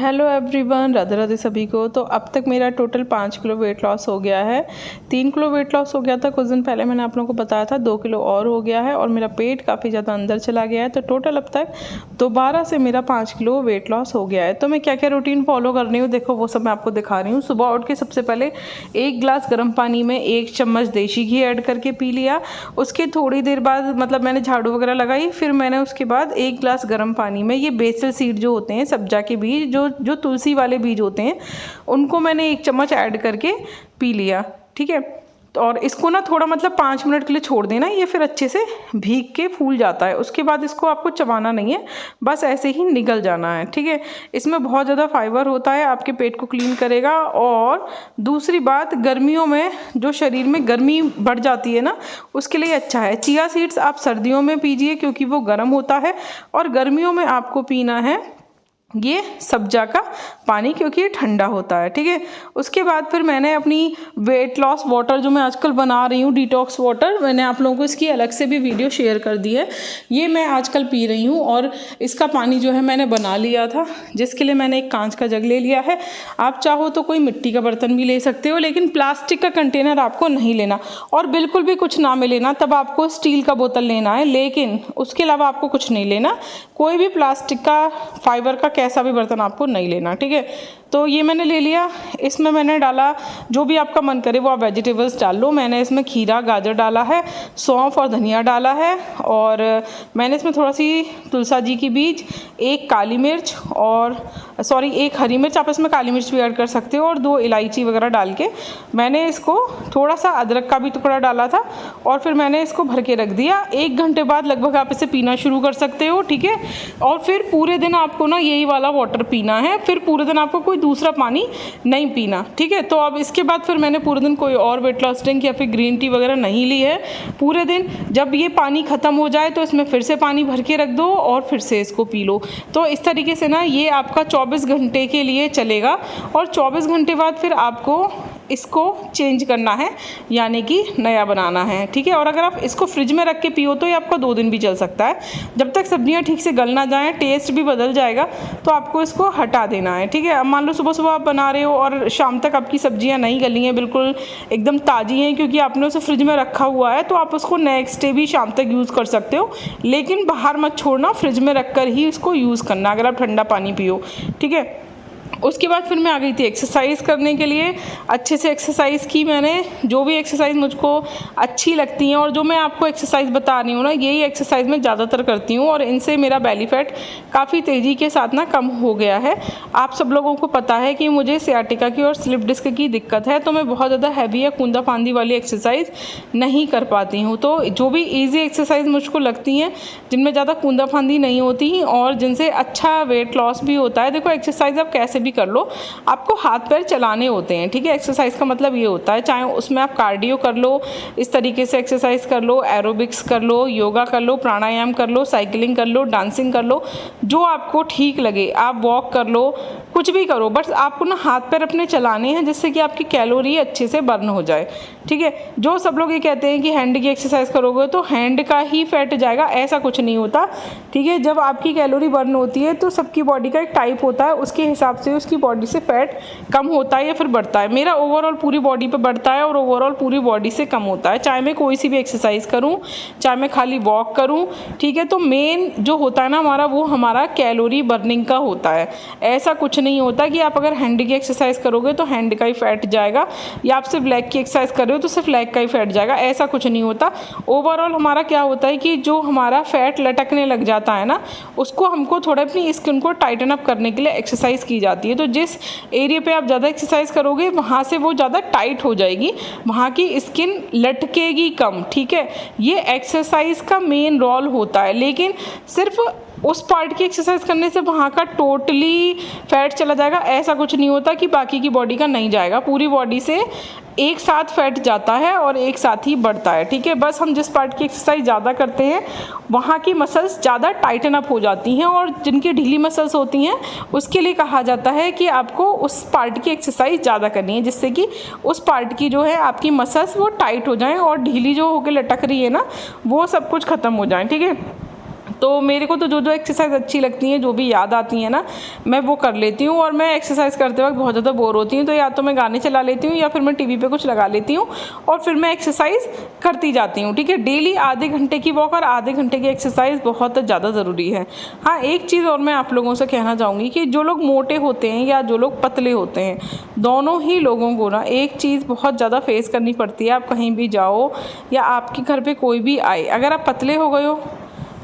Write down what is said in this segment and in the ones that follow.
Hello everyone, Radhe Radhe सभी को। तो अब तक मेरा टोटल 5 किलो वेट लॉस हो गया है। 3 किलो वेट लॉस हो गया था कुछ दिन पहले, मैंने आप लोगों को बताया था। 2 किलो और हो गया है और मेरा पेट काफ़ी ज़्यादा अंदर चला गया है। तो टोटल अब तक दोबारा से मेरा 5 किलो वेट लॉस हो गया है। तो मैं क्या क्या रूटीन फॉलो कर रही हूँ देखो, वो सब मैं आपको दिखा रही हूँ। सुबह उठ के सबसे पहले 1 गिलास गर्म पानी में 1 चम्मच देसी घी ऐड करके पी लिया। उसके थोड़ी देर बाद मतलब मैंने झाड़ू वगैरह लगाई, फिर मैंने उसके बाद 1 गिलास गर्म पानी में ये बेसल सीड जो होते हैं, सब्जा के बीज, जो तुलसी वाले बीज होते हैं, उनको मैंने 1 चम्मच ऐड करके पी लिया। ठीक है, तो और इसको ना थोड़ा मतलब 5 मिनट के लिए छोड़ देना, ये फिर अच्छे से भीग के फूल जाता है। उसके बाद इसको आपको चबाना नहीं है, बस ऐसे ही निगल जाना है। ठीक है, इसमें बहुत ज़्यादा फाइबर होता है, आपके पेट को क्लीन करेगा। और दूसरी बात, गर्मियों में जो शरीर में गर्मी बढ़ जाती है ना, उसके लिए अच्छा है। चिया सीड्स आप सर्दियों में पीजिए क्योंकि वो गर्म होता है, और गर्मियों में आपको पीना है ये सब्जा का पानी क्योंकि ये ठंडा होता है। ठीक है, उसके बाद फिर मैंने अपनी वेट लॉस वाटर जो मैं आजकल बना रही हूँ, डिटॉक्स वाटर, मैंने आप लोगों को इसकी अलग से भी वीडियो शेयर कर दी है। ये मैं आजकल पी रही हूँ और इसका पानी जो है मैंने बना लिया था, जिसके लिए मैंने एक कांच का जग ले लिया है। आप चाहो तो कोई मिट्टी का बर्तन भी ले सकते हो, लेकिन प्लास्टिक का कंटेनर आपको नहीं लेना, और बिल्कुल भी कुछ ना में लेना, तब आपको स्टील का बोतल लेना है। लेकिन उसके अलावा आपको कुछ नहीं लेना, कोई भी प्लास्टिक का, फाइबर का कैसा भी बर्तन आपको नहीं लेना। ठीक है, तो ये मैंने ले लिया। इसमें मैंने डाला, जो भी आपका मन करे वो आप वेजिटेबल्स डाल लो। मैंने इसमें खीरा, गाजर डाला है, सौंफ और धनिया डाला है, और मैंने इसमें थोड़ा सी तुलसा जी की बीज, 1 काली मिर्च और 1 हरी मिर्च, आप इसमें काली मिर्च भी ऐड कर सकते हो, और 2 इलायची वगैरह डाल के मैंने इसको, थोड़ा सा अदरक का भी टुकड़ा डाला था, और फिर मैंने इसको भर के रख दिया। 1 घंटे बाद लगभग आप इसे पीना शुरू कर सकते हो। ठीक है, और फिर पूरे दिन आपको ना यही वाला वाटर पीना है, फिर पूरे दिन आपको कोई दूसरा पानी नहीं पीना। ठीक है, तो अब इसके बाद फिर मैंने पूरे दिन कोई और वेट लॉस ड्रिंक या फिर ग्रीन टी वगैरह नहीं ली है पूरे दिन। जब ये पानी ख़त्म हो जाए तो इसमें फिर से पानी भर के रख दो और फिर से इसको पी लो। तो इस तरीके से ना ये आपका 24 घंटे के लिए चलेगा, और 24 घंटे बाद फिर आपको इसको चेंज करना है, यानी कि नया बनाना है। ठीक है, और अगर आप इसको फ्रिज में रख के पियो तो ये आपका 2 दिन भी चल सकता है। जब तक सब्जियां ठीक से गल ना जाएं, टेस्ट भी बदल जाएगा, तो आपको इसको हटा देना है। ठीक है, अब मान लो सुबह सुबह आप बना रहे हो और शाम तक आपकी सब्जियां नहीं गली हैं, बिल्कुल एकदम ताज़ी हैं, क्योंकि आपने उसे फ्रिज में रखा हुआ है, तो आप उसको नेक्स्ट डे भी शाम तक यूज़ कर सकते हो। लेकिन बाहर मत छोड़ना, फ्रिज में रख कर ही इसको यूज़ करना अगर आप ठंडा पानी पियो। ठीक है, उसके बाद फिर मैं आ गई थी एक्सरसाइज करने के लिए। अच्छे से एक्सरसाइज की मैंने, जो भी एक्सरसाइज मुझको अच्छी लगती हैं, और जो मैं आपको एक्सरसाइज बता रही हूँ ना, यही एक्सरसाइज मैं ज़्यादातर करती हूँ, और इनसे मेरा बेली फैट काफ़ी तेज़ी के साथ ना कम हो गया है। आप सब लोगों को पता है कि मुझे सियाटिका की और स्लिप डिस्क की दिक्कत है, तो मैं बहुत ज़्यादा हैवी या कूंदा फांदी वाली एक्सरसाइज नहीं कर पाती हूँ। तो जो भी ईजी एक्सरसाइज मुझको लगती हैं, जिनमें ज़्यादा कूंदा फांदी नहीं होती और जिनसे अच्छा वेट लॉस भी होता है, देखो एक्सरसाइज आप कैसे भी कर लो, आपको हाथ पैर चलाने होते हैं। ठीक है, एक्सरसाइज का मतलब ये होता है, चाहे उसमें आप कार्डियो कर लो, इस तरीके से एक्सरसाइज कर लो, एरोबिक्स कर लो, योगा कर लो, प्राणायाम कर लो, साइकिलिंग कर लो, डांसिंग कर लो, जो आपको ठीक लगे, आप वॉक कर लो, कुछ भी करो, बस आपको ना हाथ पैर अपने चलाने हैं, जिससे कि आपकी कैलोरी अच्छे से बर्न हो जाए। ठीक है, जो सब लोग ये कहते हैं कि हैंड की एक्सरसाइज करोगे तो हैंड का ही फैट जाएगा, ऐसा कुछ नहीं होता। ठीक है, जब आपकी कैलोरी बर्न होती है तो सबकी बॉडी का एक टाइप होता है, उसके हिसाब से उसकी बॉडी से फैट कम होता है या फिर बढ़ता है। मेरा ओवरऑल पूरी बॉडी पे बढ़ता है और ओवरऑल पूरी बॉडी से कम होता है, चाहे मैं कोई सी भी एक्सरसाइज करूं, चाहे मैं खाली वॉक करूं। ठीक है, तो मेन जो होता है ना हमारा, वो हमारा कैलोरी बर्निंग का होता है। ऐसा कुछ नहीं होता कि आप अगर हैंड की एक्सरसाइज करोगे तो हैंड का ही फैट जाएगा, या आप सिर्फ लेग की एक्सरसाइज कर रहे हो तो सिर्फ लेग का ही फैट जाएगा, ऐसा कुछ नहीं होता। ओवरऑल हमारा क्या होता है कि जो हमारा फैट लटकने लग जाता है ना, उसको हमको थोड़ा अपनी स्किन को टाइटन अप करने के लिए एक्सरसाइज की जाती है। तो जिस एरिया पे आप ज़्यादा एक्सरसाइज करोगे वहाँ से वो ज़्यादा टाइट हो जाएगी, वहाँ की स्किन लटकेगी कम। ठीक है, ये एक्सरसाइज का मेन रोल होता है, लेकिन सिर्फ उस पार्ट की एक्सरसाइज करने से वहाँ का टोटली फैट चला जाएगा, ऐसा कुछ नहीं होता कि बाकी की बॉडी का नहीं जाएगा। पूरी बॉडी से एक साथ फैट जाता है और एक साथ ही बढ़ता है। ठीक है, बस हम जिस पार्ट की एक्सरसाइज ज़्यादा करते हैं वहाँ की मसल्स ज़्यादा टाइटन अप हो जाती हैं, और जिनकी ढीली मसल्स होती हैं उसके लिए कहा जाता है कि आपको उस पार्ट की एक्सरसाइज ज़्यादा करनी है, जिससे कि उस पार्ट की जो है आपकी मसल्स वो टाइट हो जाएं और ढीली जो होकर लटक रही है ना, वो सब कुछ ख़त्म हो जाए। ठीक है, तो मेरे को तो जो जो एक्सरसाइज अच्छी लगती हैं, जो भी याद आती हैं ना, मैं वो कर लेती हूँ। और मैं एक्सरसाइज करते वक्त बहुत ज़्यादा बोर होती हूँ तो या तो मैं गाने चला लेती हूँ या फिर मैं टीवी पे कुछ लगा लेती हूँ और फिर मैं एक्सरसाइज करती जाती हूँ। ठीक है, डेली आधे घंटे की वॉक और आधे घंटे की एक्सरसाइज बहुत ज़्यादा ज़रूरी है। हाँ, एक चीज़ और मैं आप लोगों से कहना चाहूँगी कि जो लोग मोटे होते हैं या जो लोग पतले होते हैं, दोनों ही लोगों को ना एक चीज़ बहुत ज़्यादा फेस करनी पड़ती है। आप कहीं भी जाओ या आपके घर पे कोई भी आए, अगर आप पतले हो गए हो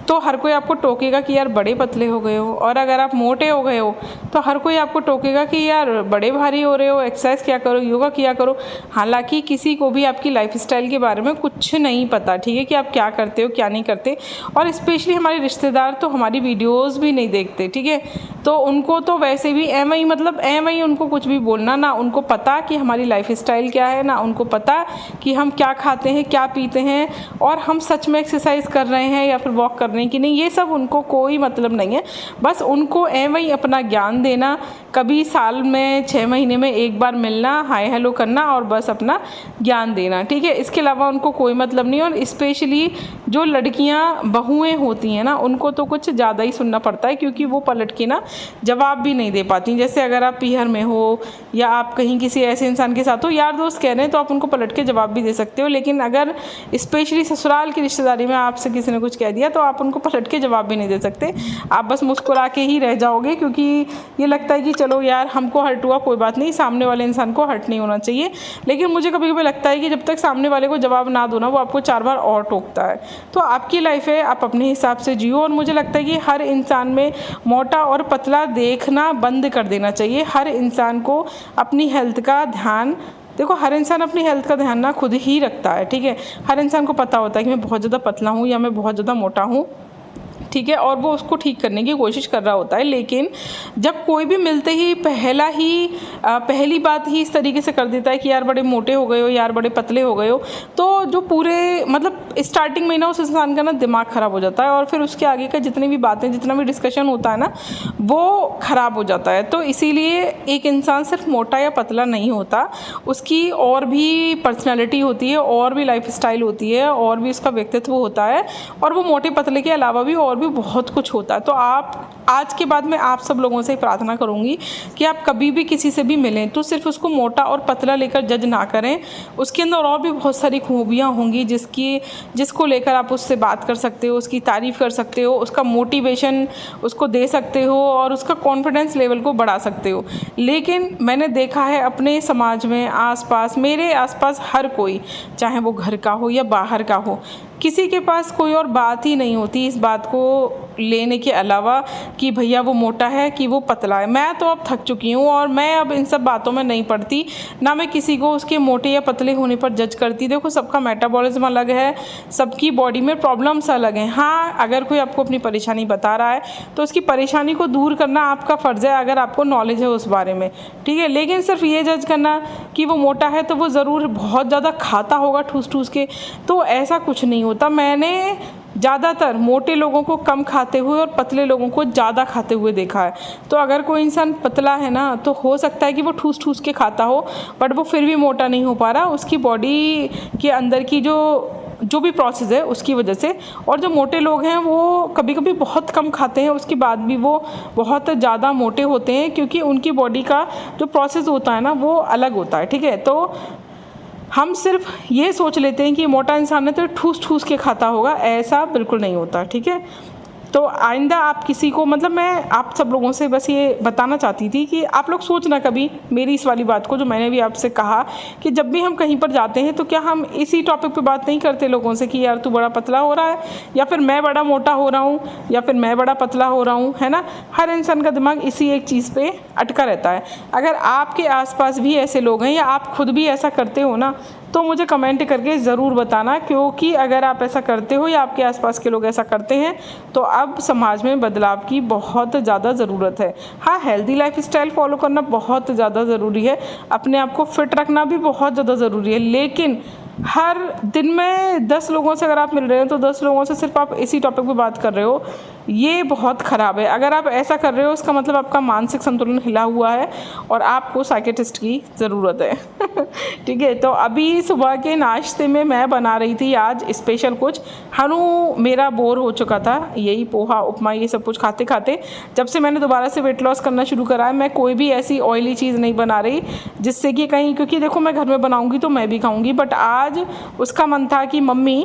तो हर कोई आपको टोकेगा कि यार बड़े पतले हो गए हो, और अगर आप मोटे हो गए हो तो हर कोई आपको टोकेगा कि यार बड़े भारी हो रहे हो, एक्सरसाइज क्या करो, योगा किया करो। हालांकि किसी को भी आपकी लाइफस्टाइल के बारे में कुछ नहीं पता, ठीक है, कि आप क्या करते हो क्या नहीं करते। और स्पेशली हमारे रिश्तेदार तो हमारी वीडियोज़ भी नहीं देखते, ठीक है, तो उनको तो वैसे भी एम आई मतलब एम आई उनको कुछ भी बोलना, ना उनको पता कि हमारी लाइफस्टाइल क्या है, ना उनको पता कि हम क्या खाते हैं क्या पीते हैं और हम सच में एक्सरसाइज कर रहे हैं या फिर वॉक कर रहे हैं कि नहीं, ये सब उनको कोई मतलब नहीं है। बस उनको एम आई अपना ज्ञान देना, कभी साल में 6 महीने में एक बार मिलना, हाय हेलो करना और बस अपना ज्ञान देना, ठीक है, इसके अलावा उनको कोई मतलब नहीं। और स्पेशली जो लड़कियां बहुएं होती हैं ना, उनको तो कुछ ज़्यादा ही सुनना पड़ता है क्योंकि वो पलट के ना जवाब भी नहीं दे पाती। जैसे अगर आप पीहर में हो या आप कहीं किसी ऐसे इंसान के साथ हो, यार दोस्त कह रहे हैं, तो आप उनको पलट के जवाब भी दे सकते हो। लेकिन अगर स्पेशली ससुराल की रिश्तेदारी में आपसे किसी ने कुछ कह दिया तो आप उनको पलट के जवाब भी नहीं दे सकते, आप बस मुस्कुरा के ही रह जाओगे, क्योंकि ये लगता है कि चलो यार हमको हर्ट हुआ, कोई बात नहीं, सामने वाले इंसान को हर्ट नहीं होना चाहिए। लेकिन मुझे कभी कभी लगता है कि जब तक सामने वाले को जवाब ना दो ना, वो आपको 4 बार और टोकता है। तो आपकी लाइफ है, आप अपने हिसाब से जियो। और मुझे लगता है कि हर इंसान में मोटा और पतला देखना बंद कर देना चाहिए। हर इंसान को अपनी हेल्थ का ध्यान, देखो हर इंसान अपनी हेल्थ का ध्यान ना खुद ही रखता है, ठीक है, हर इंसान को पता होता है कि मैं बहुत ज़्यादा पतला हूँ या मैं बहुत ज़्यादा मोटा हूँ, ठीक है, और वो उसको ठीक करने की कोशिश कर रहा होता है। लेकिन जब कोई भी मिलते ही पहली बात ही इस तरीके से कर देता है कि यार बड़े मोटे हो गए हो, यार बड़े पतले हो गए हो, तो जो पूरे मतलब स्टार्टिंग में ना उस इंसान का ना दिमाग ख़राब हो जाता है और फिर उसके आगे का जितनी भी बातें, जितना भी डिस्कशन होता है ना, वो ख़राब हो जाता है। तो इसीलिए एक इंसान सिर्फ मोटा या पतला नहीं होता, उसकी और भी पर्सनैलिटी होती है, और भी लाइफ स्टाइल होती है, और भी उसका व्यक्तित्व होता है, और वो मोटे पतले के अलावा भी और भी बहुत कुछ होता है। तो आप आज के बाद मैं आप सब लोगों से प्रार्थना करूंगी कि आप कभी भी किसी से भी मिलें तो सिर्फ उसको मोटा और पतला लेकर जज ना करें, उसके अंदर और भी बहुत सारी खूबियां होंगी जिसको लेकर आप उससे बात कर सकते हो, उसकी तारीफ़ कर सकते हो, उसका मोटिवेशन उसको दे सकते हो और उसका कॉन्फिडेंस लेवल को बढ़ा सकते हो। लेकिन मैंने देखा है अपने समाज में, आसपास, मेरे आसपास हर कोई, चाहे वो घर का हो या बाहर का हो, किसी के पास कोई और बात ही नहीं होती इस बात को लेने के अलावा कि भैया वो मोटा है कि वो पतला है। मैं तो अब थक चुकी हूँ और मैं अब इन सब बातों में नहीं पड़ती, ना मैं किसी को उसके मोटे या पतले होने पर जज करती। देखो सबका मेटाबॉलिज्म अलग है, सबकी बॉडी में प्रॉब्लम्स अलग हैं। हाँ, अगर कोई आपको अपनी परेशानी बता रहा है तो उसकी परेशानी को दूर करना आपका फ़र्ज़ है, अगर आपको नॉलेज है उस बारे में, ठीक है। लेकिन सिर्फ ये जज करना कि वो मोटा है तो वो ज़रूर बहुत ज़्यादा खाता होगा ठूस ठूस के, तो ऐसा कुछ नहीं होता। मैंने ज़्यादातर मोटे लोगों को कम खाते हुए और पतले लोगों को ज़्यादा खाते हुए देखा है। तो अगर कोई इंसान पतला है ना, तो हो सकता है कि वो ठूस ठूस के खाता हो, बट वो फिर भी मोटा नहीं हो पा रहा, उसकी बॉडी के अंदर की जो भी प्रोसेस है उसकी वजह से। और जो मोटे लोग हैं वो कभी कभी बहुत कम खाते हैं, उसके बाद भी वो बहुत ज़्यादा मोटे होते हैं, क्योंकि उनकी बॉडी का जो प्रोसेस होता है ना वो अलग होता है, ठीक है। तो हम सिर्फ ये सोच लेते हैं कि मोटा इंसान है तो ठूस ठूस के खाता होगा, ऐसा बिल्कुल नहीं होता, ठीक है। तो आइंदा आप किसी को, मतलब मैं आप सब लोगों से बस ये बताना चाहती थी कि आप लोग सोचना कभी मेरी इस वाली बात को, जो मैंने भी आपसे कहा कि जब भी हम कहीं पर जाते हैं तो क्या हम इसी टॉपिक पे बात नहीं करते लोगों से कि यार तू बड़ा पतला हो रहा है, या फिर मैं बड़ा मोटा हो रहा हूँ, या फिर मैं बड़ा पतला हो रहा हूँ, है ना। हर इंसान का दिमाग इसी एक चीज़ पे अटका रहता है। अगर आपके आसपास भी ऐसे लोग हैं या आप खुद भी ऐसा करते हो ना, तो मुझे कमेंट करके ज़रूर बताना, क्योंकि अगर आप ऐसा करते हो या आपके आसपास के लोग ऐसा करते हैं तो अब समाज में बदलाव की बहुत ज़्यादा ज़रूरत है। हाँ, हेल्दी लाइफ स्टाइल फॉलो करना बहुत ज़्यादा ज़रूरी है, अपने आप को फिट रखना भी बहुत ज़्यादा ज़रूरी है। लेकिन हर दिन में 10 लोगों से अगर आप मिल रहे हो तो 10 लोगों से सिर्फ आप इसी टॉपिक पे बात कर रहे हो, ये बहुत ख़राब है। अगर आप ऐसा कर रहे हो उसका मतलब आपका मानसिक संतुलन हिला हुआ है और आपको साइकियाट्रिस्ट की ज़रूरत है। ठीक है, तो अभी सुबह के नाश्ते में मैं बना रही थी आज स्पेशल कुछ। हनु मेरा बोर हो चुका था यही पोहा उपमा ये सब कुछ खाते खाते। जब से मैंने दोबारा से वेट लॉस करना शुरू करा है, मैं कोई भी ऐसी ऑयली चीज़ नहीं बना रही जिससे कि कहीं, क्योंकि देखो मैं घर में बनाऊंगी तो मैं भी खाऊंगी, बट आज उसका मन था कि मम्मी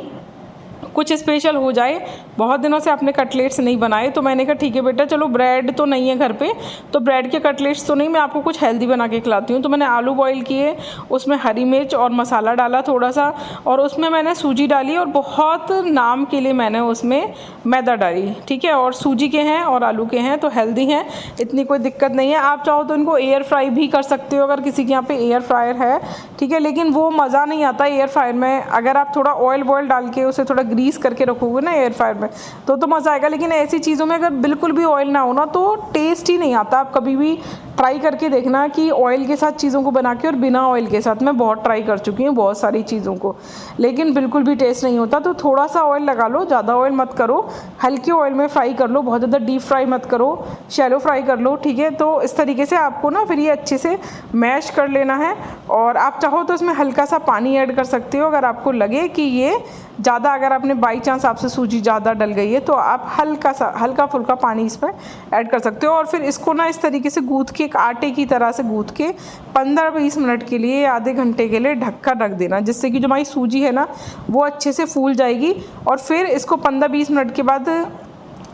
कुछ स्पेशल हो जाए। बहुत दिनों से आपने कटलेट्स नहीं बनाए, तो मैंने कहा ठीक है बेटा, चलो ब्रेड तो नहीं है घर पे, तो ब्रेड के कटलेट्स तो नहीं, मैं आपको कुछ हेल्दी बना के खिलाती हूँ। तो मैंने आलू बॉईल किए, उसमें हरी मिर्च और मसाला डाला थोड़ा सा, और उसमें मैंने सूजी डाली, और बहुत नाम के लिए मैंने उसमें मैदा डाली। ठीक है, और सूजी के हैं और आलू के हैं तो हेल्दी हैं, इतनी कोई दिक्कत नहीं है। आप चाहो तो इनको एयर फ्राई भी कर सकते हो अगर किसी के यहाँ पे एयर फ्रायर है। ठीक है, लेकिन वो मज़ा नहीं आता एयर फ्रायर में। अगर आप थोड़ा ऑयल बॉयल डाल के उसे थोड़ा ग्रीस करके रखोगे ना एयर फ्रायर में तो मज़ा आएगा, लेकिन ऐसी चीज़ों में अगर बिल्कुल भी ऑयल ना हो ना तो टेस्ट ही नहीं आता। आप कभी भी ट्राई करके देखना कि ऑयल के साथ चीज़ों को बना के और बिना ऑयल के साथ। मैं बहुत ट्राई कर चुकी हूँ बहुत सारी चीज़ों को, लेकिन बिल्कुल भी टेस्ट नहीं होता। तो थोड़ा सा ऑयल लगा लो, ज़्यादा ऑयल मत करो, हल्के ऑयल में फ्राई कर लो, बहुत ज़्यादा डीप फ्राई मत करो, शैलो फ्राई कर लो। ठीक है, तो इस तरीके से आपको ना फिर ये अच्छे से मैश कर लेना है। और आप चाहो तो इसमें हल्का सा पानी ऐड कर सकते हो अगर आपको लगे कि ये ज़्यादा, अगर आपने बाई चांस आपसे सूजी ज़्यादा डल गई है तो आप हल्का फुल्का पानी इसमें ऐड कर सकते हो। और फिर इसको ना इस तरीके से गूँथ के, एक आटे की तरह से गूँथ के 15-20 मिनट के लिए, आधे घंटे के लिए ढककर रख देना, जिससे कि जो हमारी सूजी है ना वो अच्छे से फूल जाएगी। और फिर इसको 15-20 मिनट के बाद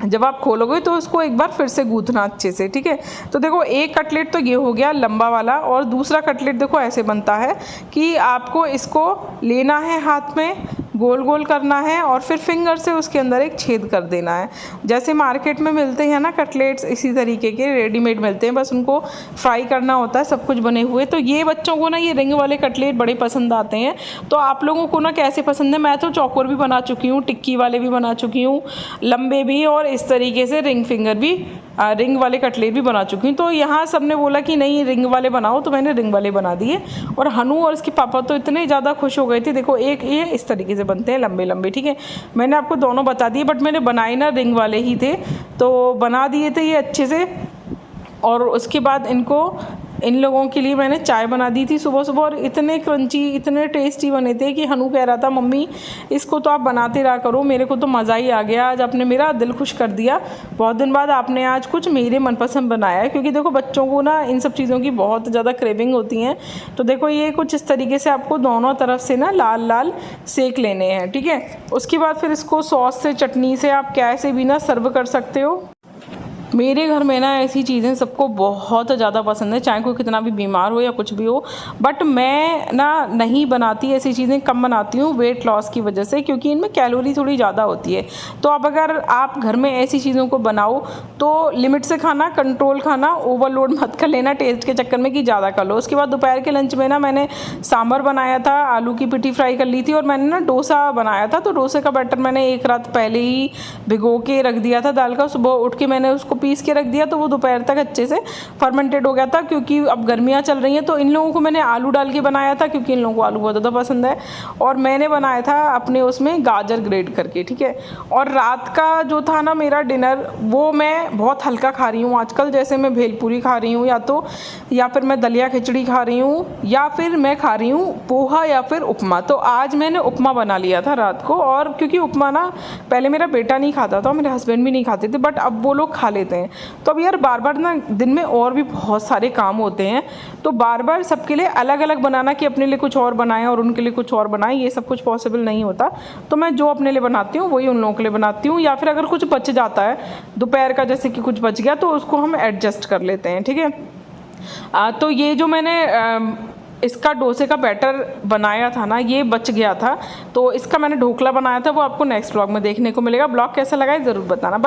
जब आप खोलोगे तो उसको एक बार फिर से गूँथना अच्छे से। ठीक है, तो देखो एक कटलेट तो ये हो गया लंबा वाला, और दूसरा कटलेट देखो ऐसे बनता है कि आपको इसको लेना है, हाथ में गोल गोल करना है और फिर फिंगर से उसके अंदर एक छेद कर देना है। जैसे मार्केट में मिलते हैं ना कटलेट्स, इसी तरीके के रेडीमेड मिलते हैं, बस उनको फ्राई करना होता है सब कुछ बने हुए। तो ये बच्चों को ना ये रिंग वाले कटलेट बड़े पसंद आते हैं। तो आप लोगों को ना कैसे पसंद है? मैं तो चौकोर भी बना चुकी हूँ, टिक्की वाले भी बना चुकी हूँ, लंबे भी, और इस तरीके से रिंग फिंगर भी, रिंग वाले कटलेट भी बना चुकी हूँ। तो यहाँ सबने बोला कि नहीं रिंग वाले बनाओ, तो मैंने रिंग वाले बना दिए। और हनु और इसके पापा तो इतने ज़्यादा खुश हो गए थे। देखो एक ये इस तरीके से बनते हैं लंबे लंबे। ठीक है, मैंने आपको दोनों बता दिए, बट मैंने बनाए ना रिंग वाले ही थे, तो बना दिए थे ये अच्छे से। और उसके बाद इन लोगों के लिए मैंने चाय बना दी थी सुबह सुबह, और इतने क्रंची इतने टेस्टी बने थे कि हनु कह रहा था मम्मी इसको तो आप बनाते रहा करो, मेरे को तो मज़ा ही आ गया, आज आपने मेरा दिल खुश कर दिया। बहुत दिन बाद आपने आज कुछ मेरे मनपसंद बनाया है, क्योंकि देखो बच्चों को ना इन सब चीज़ों की बहुत ज़्यादा क्रेविंग होती हैं। तो देखो ये कुछ इस तरीके से आपको दोनों तरफ से ना लाल लाल सेक लेने हैं। ठीक है, उसके बाद फिर इसको सॉस से, चटनी से, आप कैसे भी ना सर्व कर सकते हो। मेरे घर में ना ऐसी चीज़ें सबको बहुत ज़्यादा पसंद है, चाहे कोई कितना भी बीमार हो या कुछ भी हो। बट मैं ना नहीं बनाती ऐसी चीज़ें, कम बनाती हूँ वेट लॉस की वजह से, क्योंकि इनमें कैलोरी थोड़ी ज़्यादा होती है। तो अब अगर आप घर में ऐसी चीज़ों को बनाओ तो लिमिट से खाना, कंट्रोल खाना, ओवरलोड मत कर लेना टेस्ट के चक्कर में कि ज़्यादा कर लो। उसके बाद दोपहर के लंच में ना मैंने सांभर बनाया था, आलू की पिट्ठी फ्राई कर ली थी, और मैंने ना डोसा बनाया था। तो डोसे का बैटर मैंने एक रात पहले ही भिगो के रख दिया था दाल का, सुबह उठ के मैंने उसको पीस के रख दिया, तो वो दोपहर तक अच्छे से फर्मेंटेड हो गया था। क्योंकि अब गर्मियाँ चल रही हैं तो इन लोगों को मैंने आलू डाल के बनाया था, क्योंकि इन लोगों को आलू बहुत ज़्यादा पसंद है। और मैंने बनाया था अपने उसमें गाजर ग्रेट करके। ठीक है, और रात का जो था ना मेरा डिनर, वो मैं बहुत हल्का खा रही हूँ आजकल। जैसे मैं भेलपूरी खा रही हूँ, या फिर मैं दलिया खिचड़ी खा रही हूँ, या फिर मैं खा रही हूँ पोहा या फिर उपमा। तो आज मैंने उपमा बना लिया था रात को। और क्योंकि उपमा ना पहले मेरा बेटा नहीं खाता था, मेरे हस्बैंड भी नहीं खाते थे, बट अब वो लोग खा लेते हैं। तो अब यार बार बार ना दिन में और भी बहुत सारे काम होते हैं, तो बार बार सबके लिए अलग अलग बनाना कि अपने लिए कुछ और बनाएं और उनके लिए कुछ और बनाएं, ये सब कुछ पॉसिबल नहीं होता। तो मैं जो अपने लिए बनाती हूँ वही उन लोगों के लिए बनाती हूँ। या फिर अगर कुछ बच जाता है दोपहर का, जैसे कि कुछ बच गया, तो उसको हम एडजस्ट कर लेते हैं। ठीक है, तो ये जो मैंने इसका डोसे का बैटर बनाया था ना, ये बच गया था, तो इसका मैंने ढोकला बनाया था, वो आपको नेक्स्ट ब्लॉग में देखने को मिलेगा। ब्लॉग कैसा लगा है ज़रूर बताना।